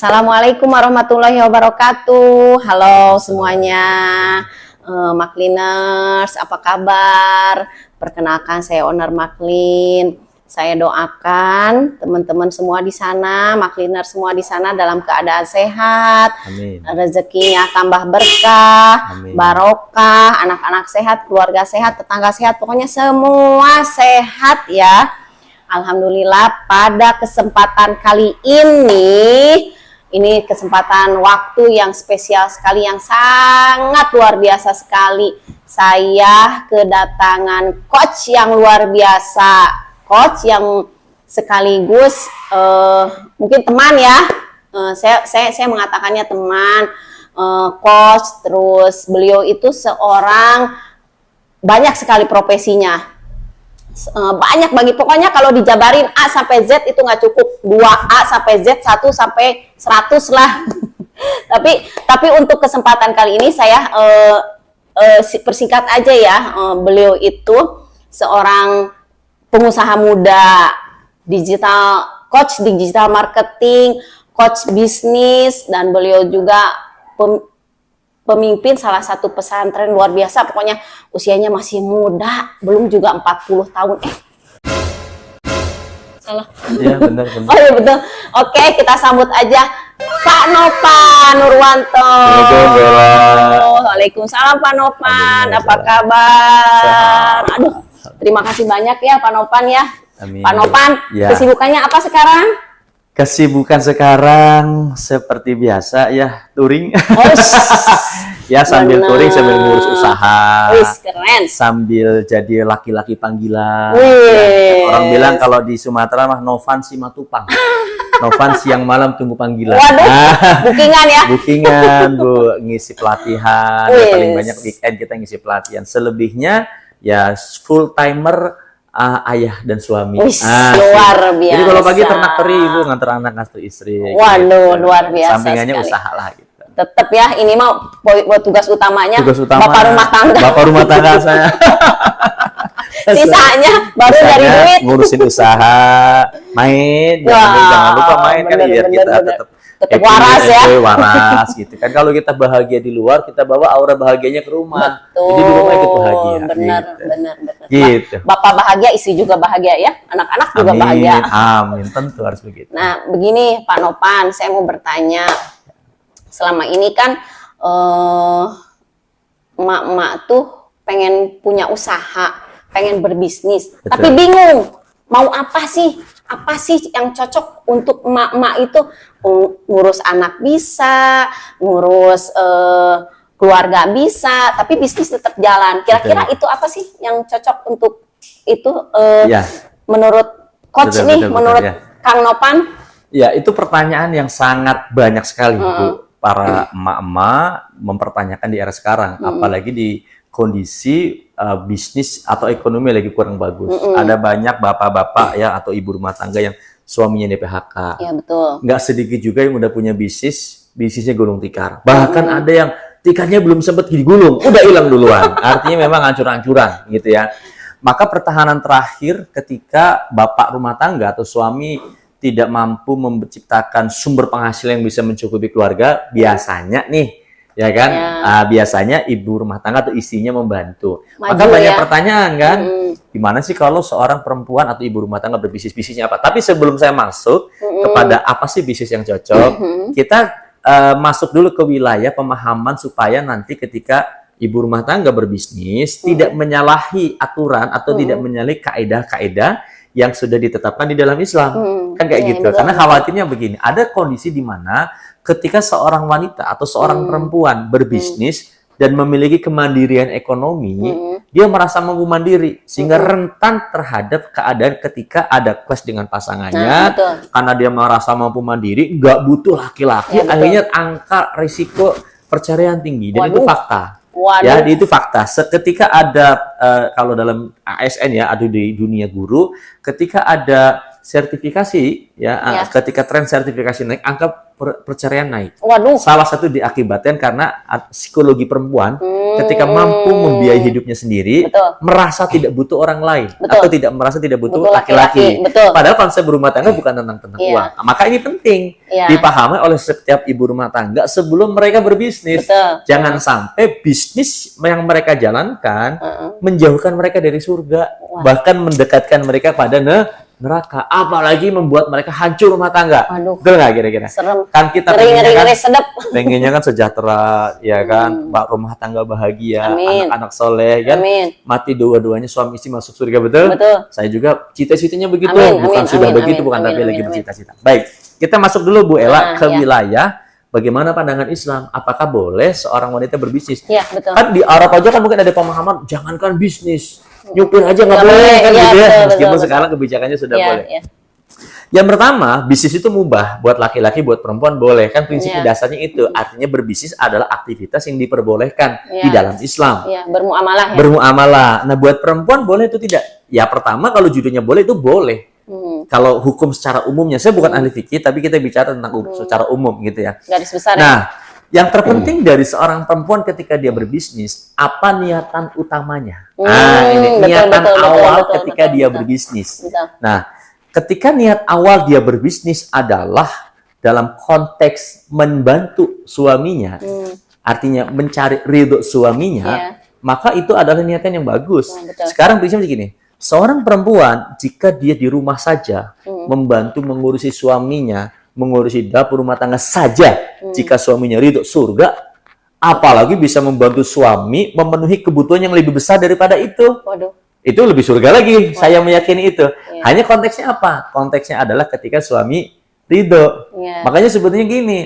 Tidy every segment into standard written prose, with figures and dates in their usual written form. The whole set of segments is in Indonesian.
Assalamualaikum warahmatullahi wabarakatuh. Halo semuanya, Makliners, apa kabar? Perkenalkan, saya owner Maklin. Saya doakan teman-teman semua di sana, Makliners semua di sana dalam keadaan sehat, Amin. Rezekinya tambah berkah, Amin. barokah, anak-anak sehat, keluarga sehat, tetangga sehat, pokoknya semua sehat ya. Alhamdulillah, pada kesempatan kali ini kesempatan waktu yang spesial sekali, yang sangat luar biasa sekali. Saya kedatangan coach yang luar biasa, coach yang sekaligus mungkin teman ya. Saya mengatakannya teman, coach. Terus beliau itu seorang, banyak sekali profesinya. Banyak bagi, pokoknya kalau dijabarin A sampai Z itu nggak cukup, 2A sampai Z, 1 sampai 100 lah. tapi untuk kesempatan kali ini saya persingkat aja ya. Beliau itu seorang pengusaha muda, digital coach digital marketing, coach bisnis, dan beliau juga pemimpin salah satu pesantren luar biasa. Pokoknya usianya masih muda, belum juga 40 tahun. Salah. Iya, benar. Oh iya betul. Oke, kita sambut aja Pak Nopan Nurwanto. Waalaikumsalam Pak Nopan. Apa kabar? Aduh, terima kasih banyak ya Pak Nopan ya. Amin. Pak Nopan, ya. Kesibukannya apa sekarang? Kesibukan sekarang seperti biasa ya, touring. Ya, sambil touring sambil ngurus usaha. Keren. Sambil jadi laki-laki panggilan. Ya, orang bilang kalau di Sumatera mah Novan si Matupang. Novan siang malam tunggu panggilan. Waduh, bookingan ya. Bookingan, Bu, ngisi pelatihan. Ya, paling banyak weekend kita ngisi pelatihan. Selebihnya ya full timer, ayah dan suami. Luar biasa. Jadi kalau pagi ternak teri, ibu nganter anak, nganter istri. Waduh, gitu. Luar biasa. Sampingannya sekali. Usaha lah gitu. Tetap ya, ini mau buat tugas utamanya. Tugas utama, Bapak rumah tangga. Bapak rumah tangga saya. Sisanya baru dari duit. Ngurusin usaha, main, jangan lupa main, kan biar kita tetap waras ya. Waras gitu kan. Kalau kita bahagia di luar, kita bawa aura bahagianya ke rumah. Betul. Jadi di rumah ikut bahagia. Benar. Gitu. Bapak bahagia, istri juga bahagia ya. Anak-anak juga bahagia. Amin, tentu harus begitu. Nah, begini Pak Nopan, saya mau bertanya. Selama ini kan emak-emak tuh pengen punya usaha, pengen berbisnis, Betul. tapi bingung mau apa sih yang cocok untuk emak-emak itu. Ngurus anak bisa, ngurus keluarga bisa, tapi bisnis tetap jalan. Kira-kira itu apa sih yang cocok untuk itu menurut coach menurut ya. Kang Nopan? Ya, itu pertanyaan yang sangat banyak sekali, Bu. Para emak-emak mempertanyakan di era sekarang, apalagi di kondisi bisnis atau ekonomi lagi kurang bagus. Ada banyak bapak-bapak ya atau ibu rumah tangga yang suaminya di PHK. Ya, betul. Nggak sedikit juga yang udah punya bisnisnya gulung tikar. Bahkan ada yang tikarnya belum sempat digulung, udah hilang duluan. Artinya memang hancur-hancuran gitu ya. Maka pertahanan terakhir ketika bapak rumah tangga atau suami tidak mampu menciptakan sumber penghasilan yang bisa mencukupi keluarga, biasanya nih, ya kan? Biasanya ibu rumah tangga atau istrinya membantu. Maka banyak pertanyaan kan, gimana sih kalau seorang perempuan atau ibu rumah tangga bisnisnya apa? Tapi sebelum saya masuk kepada apa sih bisnis yang cocok, kita masuk dulu ke wilayah pemahaman supaya nanti ketika ibu rumah tangga berbisnis tidak menyalahi aturan atau tidak menyalahi kaedah-kaedah yang sudah ditetapkan di dalam Islam. Kan kayak gitu. Betul. Karena khawatirnya begini, ada kondisi di mana ketika seorang wanita atau seorang perempuan berbisnis dan memiliki kemandirian ekonomi, dia merasa mampu mandiri sehingga rentan terhadap keadaan ketika ada clash dengan pasangannya. Karena dia merasa mampu mandiri, nggak butuh laki-laki, akhirnya angka risiko perceraian tinggi. Dan itu fakta. Ya, itu fakta. Ketika ada kalau dalam ASN ya, ada di dunia guru, ketika ada sertifikasi ya, Ya. ketika tren sertifikasi naik, angka perceraian naik. Waduh. Salah satu diakibatkan karena psikologi perempuan ketika mampu membiayai hidupnya sendiri, Betul. merasa tidak butuh orang lain Betul. atau tidak merasa tidak butuh Betul, laki-laki. betul. Padahal konsep berumah tangga bukan tentang Iya. uang. Maka ini penting Iya. dipahami oleh setiap ibu rumah tangga sebelum mereka berbisnis. Betul. Jangan sampai bisnis yang mereka jalankan menjauhkan mereka dari surga, bahkan mendekatkan mereka pada neraka, apalagi membuat mereka hancur rumah tangga. Waduh. Betul nggak kira-kira? Serem. Kan kita Ngeri, pengennya kan, sedap. pengennya kan sejahtera, ya kan, rumah tangga bahagia, Amin. anak-anak soleh, kan, Amin. mati dua-duanya suami istri masuk surga, betul? Betul. Saya juga cita-citanya begitu, Amin, bukan amin, sudah amin, begitu, amin, bukan amin, tapi amin, lagi amin. bercita-cita. Baik, kita masuk dulu Bu Ella ke ya. wilayah bagaimana pandangan Islam. Apakah boleh seorang wanita berbisnis? Iya, betul. Kan di Arab aja kan mungkin ada pemahaman jangankan bisnis, nyupir aja nggak Nggak boleh boleh, kan iya, gitu ya. betul, Meskipun betul, sekarang kebijakannya sudah Iya, boleh. iya. Yang pertama, bisnis itu mubah buat laki-laki, buat perempuan boleh. Kan prinsipnya Iya. dasarnya itu. Artinya berbisnis adalah aktivitas yang diperbolehkan Iya. di dalam Islam. Iya, bermuamalah ya. Bermuamalah. Nah, buat perempuan boleh itu tidak? Ya, pertama kalau judulnya boleh itu boleh. Kalau hukum secara umumnya, saya bukan ahli fikih, tapi kita bicara tentang secara umum gitu ya. Garis besar ya. Nah, yang terpenting dari seorang perempuan ketika dia berbisnis, apa niatan utamanya? Nah, ini betul, niatan betul, awal betul, ketika betul, dia betul. berbisnis. Betul. Nah, ketika niat awal dia berbisnis adalah dalam konteks membantu suaminya, artinya mencari ridho suaminya, Iya. maka itu adalah niatan yang bagus. Betul. Sekarang prinsipnya begini, seorang perempuan jika dia di rumah saja membantu mengurusi suaminya, mengurusi dapur rumah tangga saja, jika suaminya ridho surga, apalagi bisa membantu suami memenuhi kebutuhan yang lebih besar daripada itu. Waduh. Itu lebih surga lagi, saya meyakini itu. Iya. Hanya konteksnya apa? Konteksnya adalah ketika suami ridho. Iya. Makanya sebetulnya gini,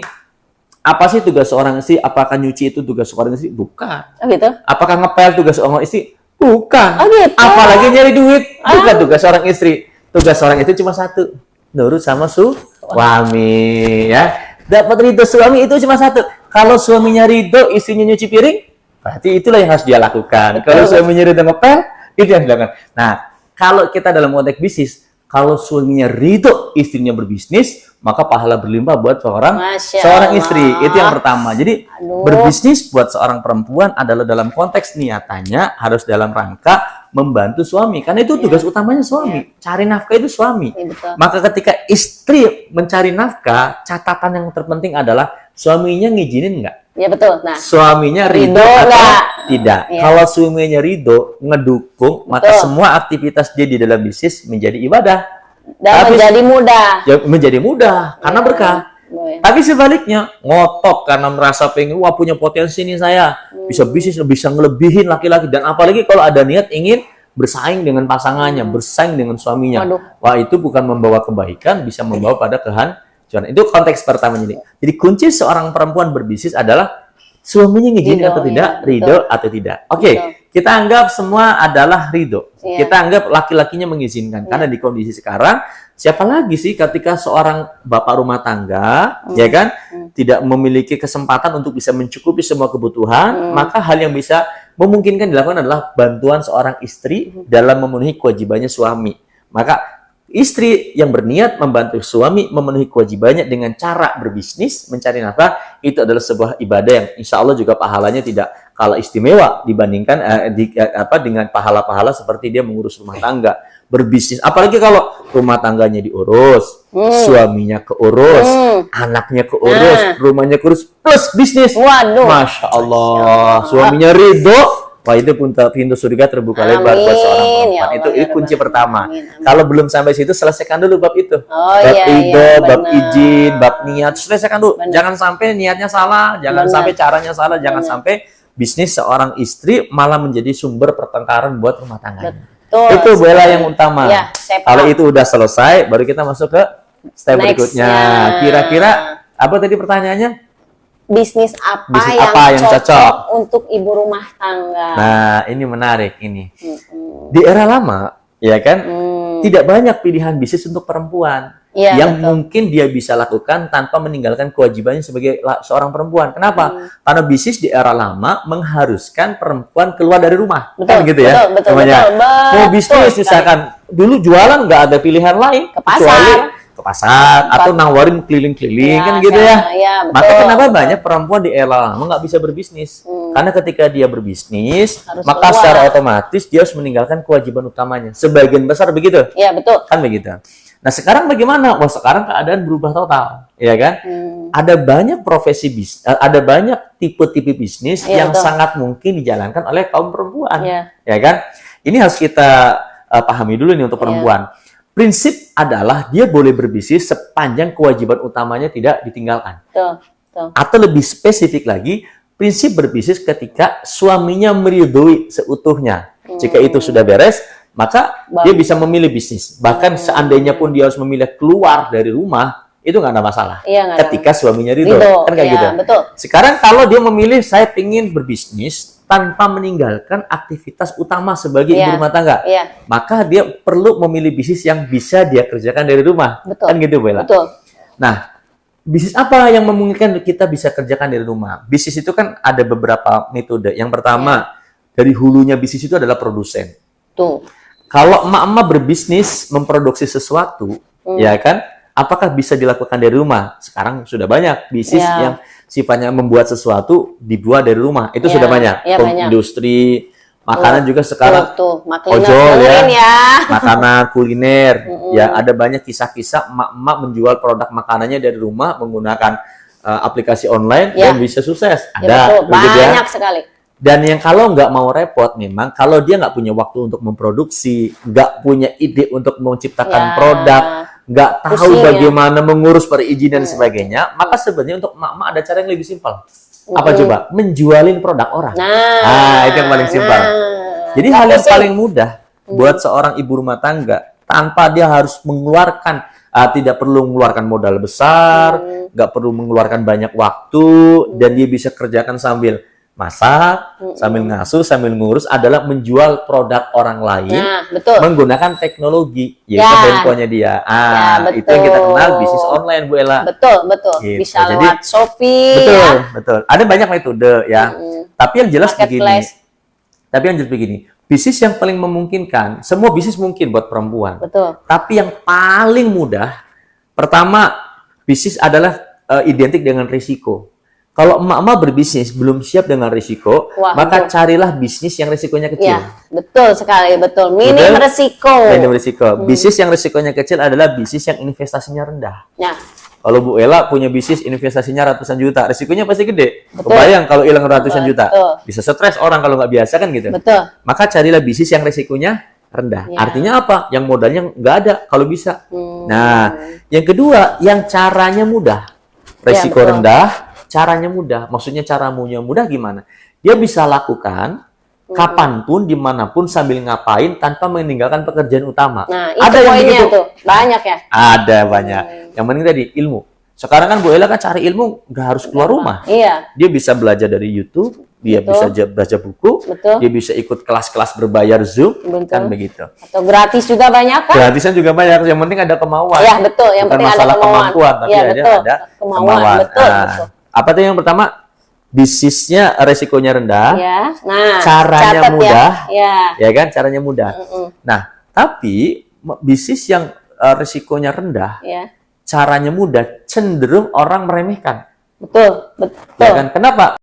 apa sih tugas seorang istri? Apakah nyuci itu tugas seorang istri? Bukan. Oh gitu. Apakah ngepel tugas seorang istri? Bukan. Oh gitu. Apalagi nyari duit? Bukan tugas seorang istri. Tugas seorang istri cuma satu, nurut sama suami, ya. Dapat ridho suami itu cuma satu. Kalau suaminya ridho, istrinya nyuci piring, berarti itulah yang harus dia lakukan. Kalau suaminya ridho ngepel, itu yang dilakukan. Nah, kalau kita dalam konteks bisnis, kalau suaminya ridho, istrinya berbisnis, maka pahala berlimpah buat Masya seorang Allah. istri. Itu yang pertama. Jadi Aduh. berbisnis buat seorang perempuan adalah dalam konteks niatannya harus dalam rangka membantu suami. Karena itu tugas utamanya suami. Cari nafkah itu suami. Iya, betul. Maka ketika istri mencari nafkah, catatan yang terpenting adalah suaminya ngizinin nggak? Iya betul. Nah, Suaminya ridho Ridho atau nggak? tidak. Iya. Kalau suaminya ridho, ngedukung, maka Betul. semua aktivitas dia di dalam bisnis menjadi ibadah. dan Tapi- menjadi mudah. Ya, menjadi mudah karena Iya. berkah. Boleh. Tapi sebaliknya, ngotot karena merasa pengen, wah punya potensi nih saya, bisa bisnis, bisa ngelebihin laki-laki. Dan apalagi kalau ada niat ingin bersaing dengan pasangannya, bersaing dengan suaminya. Waduh. Wah itu bukan membawa kebaikan, bisa membawa pada kehancuran. Itu konteks pertama ini. Jadi kunci seorang perempuan berbisnis adalah suaminya ngizinin Ridho, atau tidak, iya, ridho atau tidak. Oke, Betul. kita anggap semua adalah ridho. Iya. Kita anggap laki-lakinya mengizinkan. Karena di kondisi sekarang, siapa lagi sih ketika seorang bapak rumah tangga, ya kan, tidak memiliki kesempatan untuk bisa mencukupi semua kebutuhan, maka hal yang bisa memungkinkan dilakukan adalah bantuan seorang istri dalam memenuhi kewajibannya suami. Maka istri yang berniat membantu suami memenuhi kewajibannya dengan cara berbisnis, mencari nafkah, itu adalah sebuah ibadah yang insya Allah juga pahalanya tidak kalah istimewa dibandingkan dengan pahala-pahala seperti dia mengurus rumah tangga, berbisnis. Apalagi kalau rumah tangganya diurus, suaminya keurus, anaknya keurus, rumahnya keurus, plus bisnis. Waduh. Masya Allah, suaminya ridho. Wah itu pintu surga terbuka lebar buat seorang Amin. perempuan. Ya Itu Allah, ya kunci Rabbal pertama. Alamin. Amin. Kalau belum sampai situ, selesaikan dulu bab itu. Oh, Bab iya, ridho, iya, bab benar. izin, bab niat. Selesaikan dulu. Benar. Jangan sampai niatnya salah, jangan Benar. sampai caranya salah, jangan Benar. sampai bisnis seorang istri malah menjadi sumber pertengkaran buat rumah tangganya. Betul. Itu bela yang utama. Ya, saya Kalau paham. itu udah selesai, baru kita masuk ke step Next-nya. berikutnya. Kira-kira apa tadi pertanyaannya? Bisnis apa, Bisnis yang, apa yang cocok? untuk ibu rumah tangga? Nah, ini menarik ini. Mm-mm. Di era lama, ya kan, Hmm. tidak banyak pilihan bisnis untuk perempuan. Iya, yang betul. mungkin dia bisa lakukan tanpa meninggalkan kewajibannya sebagai seorang perempuan. Kenapa? Karena bisnis di era lama mengharuskan perempuan keluar dari rumah, Betul, kan gitu ya. betul, betul, Namanya. betul, Mau betul bisnis sekali. misalkan dulu jualan nggak ada pilihan lain Ke pasar. kecuali ke pasar atau nawarin keliling-keliling kan gitu ya. Iya, betul. Maka kenapa betul. banyak perempuan di era lama nggak bisa berbisnis? Karena ketika dia berbisnis, Harus maka keluar. secara otomatis dia harus meninggalkan kewajiban utamanya. Sebagian besar begitu, Iya, betul. kan begitu. Nah sekarang bagaimana? Wah sekarang keadaan berubah total, ya kan? Hmm. Ada banyak profesi bisnis, ada banyak tipe-tipe bisnis Iya, yang betul. sangat mungkin dijalankan oleh kaum perempuan, Iya. ya kan? Ini harus kita pahami dulu nih untuk perempuan. Prinsip adalah dia boleh berbisnis sepanjang kewajiban utamanya tidak ditinggalkan. Betul. Betul. Atau lebih spesifik lagi, prinsip berbisnis ketika suaminya meridhoi seutuhnya. Jika itu sudah beres, maka dia bisa memilih bisnis. Bahkan seandainya pun dia harus memilih keluar dari rumah, itu nggak ada masalah. Iya, nggak ada Ketika suaminya ridho, Ridho, kan kayak iya, gitu. betul. Sekarang kalau dia memilih saya ingin berbisnis tanpa meninggalkan aktivitas utama sebagai Iya. ibu rumah tangga, Iya, maka dia perlu memilih bisnis yang bisa dia kerjakan dari rumah. betul. Kan gitu, Bella. Betul. Nah, bisnis apa yang memungkinkan kita bisa kerjakan dari rumah? Bisnis itu kan ada beberapa metode. Yang pertama, dari hulunya bisnis itu adalah produsen. Tuh. Kalau emak-emak berbisnis memproduksi sesuatu, ya kan? Apakah bisa dilakukan dari rumah? Sekarang sudah banyak bisnis Ya. yang sifatnya membuat sesuatu dibuat dari rumah. Itu Ya, sudah banyak. ya, banyak. Industri makanan juga sekarang Tuh, makliner ojol ya. dengerin ya. makanan kuliner. Ya, ada banyak kisah-kisah emak-emak menjual produk makanannya dari rumah menggunakan aplikasi online Ya. dan bisa sukses. Ya, Ada betul. begitu ya. Banyak sekali. Dan yang kalau nggak mau repot memang, kalau dia nggak punya waktu untuk memproduksi, nggak punya ide untuk menciptakan Ya. produk, nggak tahu Pusing ya. bagaimana mengurus perizinan dan sebagainya, maka sebenarnya untuk emak-emak ada cara yang lebih simpel. Apa coba? Menjualin produk orang. Nah, Itu yang paling simpel. Jadi Nggak hal yang pusing. paling mudah buat seorang ibu rumah tangga tanpa dia harus mengeluarkan tidak perlu mengeluarkan modal besar, nggak perlu mengeluarkan banyak waktu, dan dia bisa kerjakan sambil masak, sambil ngasuh, sambil ngurus adalah menjual produk orang lain Nah, betul. menggunakan teknologi, yaitu Ya. handphonenya dia. Ya, Itu yang kita kenal betul. bisnis online, Bu Ella. Betul, betul. Gitu. Bisa Jadi, lewat Shopee Betul, ya. betul. Ada banyak metode ya. Tapi yang jelas begini. Marketplace. Tapi yang jelas begini. Bisnis yang paling memungkinkan, semua bisnis mungkin buat perempuan. Betul. Tapi yang paling mudah, pertama, bisnis adalah identik dengan risiko. Kalau emak-emak berbisnis belum siap dengan risiko, Wah, maka betul. carilah bisnis yang risikonya kecil. Ya, betul sekali, betul. Minim Betul? resiko. Minim risiko. Bisnis yang risikonya kecil adalah bisnis yang investasinya rendah. Nah, Kalau Bu Ella punya bisnis investasinya ratusan juta, risikonya pasti gede. Betul. Kebayang kalau hilang ratusan juta. Betul. Bisa stres orang kalau nggak biasa kan gitu. betul. Maka carilah bisnis yang risikonya rendah. Ya. Artinya apa? Yang modalnya nggak ada kalau bisa. Hmm. Nah, yang kedua, yang caranya mudah. Risiko betul. rendah, caranya mudah. Maksudnya caramunya mudah gimana? Dia bisa lakukan kapanpun, dimanapun, sambil ngapain, tanpa meninggalkan pekerjaan utama. Nah, itu Ada yang poinnya begitu? tuh. Banyak ya. Ada banyak. Yang penting tadi ilmu. Sekarang kan Bu Ella kan cari ilmu nggak harus keluar rumah. Iya, Dia bisa belajar dari YouTube, dia Betul. bisa baca buku, betul. dia bisa ikut kelas-kelas berbayar Zoom, Betul. kan begitu. Atau gratis juga banyak kan? Gratisan juga banyak, yang penting ada kemauan. Ya, betul. Yang Bukan penting ada masalah kemauan. kemampuan, tapi Ya, ada betul. kemauan. Betul, Ah. betul. Apa tuh yang pertama? Bisnisnya resikonya rendah, Ya. Nah, caranya catat mudah, Ya. ya kan? Caranya mudah. Mm-mm. Nah, tapi bisnis yang resikonya rendah, Ya. caranya mudah, cenderung orang meremehkan. Betul, betul. Ya kan? Kenapa?